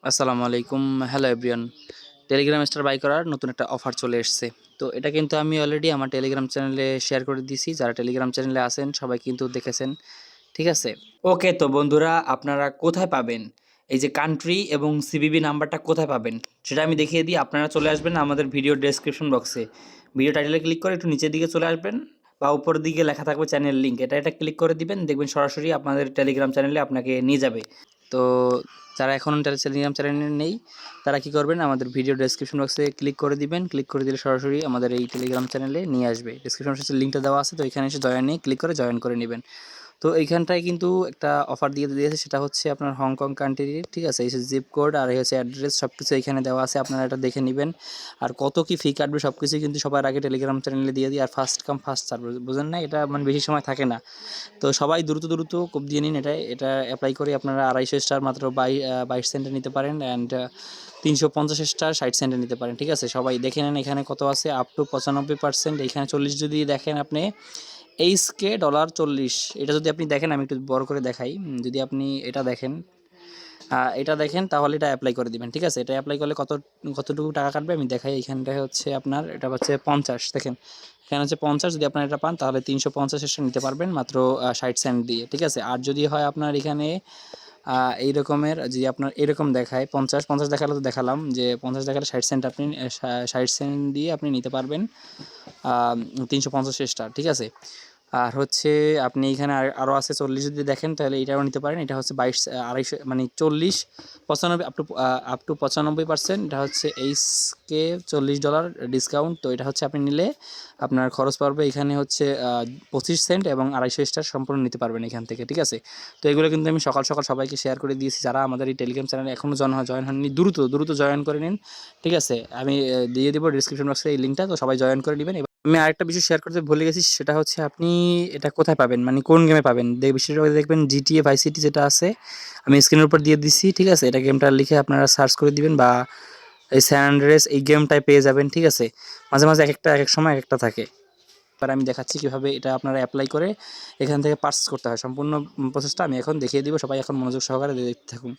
আসসালামু আলাইকুম। Hello everyone. Telegram star buy করার নতুন একটা অফার চলে এসছে। তো এটা কিন্তু আমি অলরেডি আমার টেলিগ্রাম চ্যানেলে শেয়ার করে দিয়েছি। যারা টেলিগ্রাম চ্যানেলে আছেন সবাই কিন্তু দেখেছেন। ঠিক আছে? ওকে, তো বন্ধুরা আপনারা কোথায় পাবেন? এই যে কান্ট্রি এবং সিভিভি নাম্বারটা কোথায় পাবেন? সেটা আমি দেখিয়ে দিই। আপনারা চলে আসবেন আমাদের ভিডিও ডেসক্রিপশন বক্সে। ভিডিও টাইটেলে ক্লিক করে একটু নিচের দিকে চলে আসবেন বা উপরের দিকে লেখা থাকবে চ্যানেল লিঙ্ক। এটা ক্লিক করে দিবেন। দেখবেন সরাসরি আপনাদের টেলিগ্রাম চ্যানেলে আপনাকে নিয়ে যাবে। তো যারা এখনও টেলিগ্রাম চ্যানেলে নেই তারা কি করবেন, আমাদের ভিডিও ডেসক্রিপশন বক্সে ক্লিক করে দিবেন। ক্লিক করে দিলে সরাসরি আমাদের এই টেলিগ্রাম চ্যানেলে নিয়ে আসবে। ডেসক্রিপশন বক্সে লিঙ্কটা দেওয়া আছে, তো এখানে এসে জয়েনে ক্লিক করে জয়েন করে নেবেন। তো এইখানটায় কিন্তু একটা অফার দিয়েছে, সেটা হচ্ছে আপনার হংকং কান্ট্রির। ঠিক আছে, এই জিপ কোড আর এই হচ্ছে অ্যাড্রেস সব কিছু এখানে দেওয়া আছে, আপনারা এটা দেখে নেবেন। আর কত কি ফি কাটবে সব কিছুই কিন্তু সবার আগে টেলিগ্রাম চ্যানেলে দিয়ে দিই। আর ফার্স্ট কাম ফার্স্ট সার্ভিস, বুঝেন না, এটা মানে বেশি সময় থাকে না। তো সবাই দ্রুত দ্রুত কোপ দিয়ে নিন। এটা অ্যাপ্লাই করে আপনারা 250 স্টার মাত্র 22 সেন্টে নিতে পারেন, অ্যান্ড 350 স্টার 60 সেন্টে নিতে পারেন। ঠিক আছে, সবাই দেখে নেন এখানে কত আছে, আপ টু 95%। এখানে 40 যদি দেখেন আপনি, এইচকে ডলার 40। এটা যদি আপনি দেখেন, আমি একটু বড় করে দেখাই। যদি আপনি এটা দেখেন তাহলে এটা অ্যাপ্লাই করে দিবেন। ঠিক আছে, এটা অ্যাপ্লাই করলে কতটুকু টাকা কাটবে আমি দেখাই। এখানটায় হচ্ছে আপনার এটা হচ্ছে 50, দেখেন এখানে হচ্ছে 50। যদি আপনার এটা পান তাহলে 350 এসে নিতে পারবেন মাত্র 60 সেন্ট দিয়ে। ঠিক আছে, আর যদি হয় আপনার এখানে এই রকমের, যদি আপনার এরকম দেখায় 50 দেখালে, তো দেখালাম যে 50 দেখালে 60 সেন্ট, আপনি 60 সেন্ট দিয়ে আপনি নিতে পারবেন 350 স্টার। ঠিক আছে, আর হচ্ছে আপনি এখানে আরও আছে 40, যদি দেখেন তাহলে এটাও নিতে পারেন। এটা হচ্ছে 250 মানে 40 95 আপ টু 95%। এটা হচ্ছে এইচকে $40 ডিসকাউন্ট। তো এটা হচ্ছে আপনি নিলে আপনার খরচ পড়বে এখানে হচ্ছে 25 সেন্ট এবং 250 স্টার সম্পূর্ণ নিতে পারবেন এখান থেকে। ঠিক আছে, তো এগুলো কিন্তু আমি সকাল সকাল সবাইকে শেয়ার করে দিয়েছি। যারা আমাদের এই টেলিগ্রাম চ্যানেলে এখনও জয়েন হননি, দ্রুত দ্রুত জয়েন করে নিন। ঠিক আছে, আমি দিয়ে দেবো ডিসক্রিপশন বক্সে এই লিঙ্কটা, তো সবাই জয়েন করে নেবেন। আমি আরেকটা বিষয় শেয়ার করতে ভুলে গেছি, সেটা হচ্ছে আপনি এটা কোথায় পাবেন, মানে কোন গেমে পাবেন। বেশিরভাগ দেখবেন জিটিএ ভাই সিটি যেটা আছে, আমি স্ক্রিনের উপর দিয়ে দিচ্ছি। ঠিক আছে, এটা গেমটা লিখে আপনারা সার্চ করে দিবেন, বা এই স্যান আন্ড্রেস এই গেমটায় পেয়ে যাবেন। ঠিক আছে, মাঝে মাঝে এক এক সময় এক একটা থাকে। এবার আমি দেখাচ্ছি কীভাবে এটা আপনারা অ্যাপ্লাই করে এখান থেকে পার্চেস করতে হয়। সম্পূর্ণ প্রসেসটা আমি এখন দেখিয়ে দিব, সবাই এখন মনোযোগ সহকারে দেখতে থাকুন।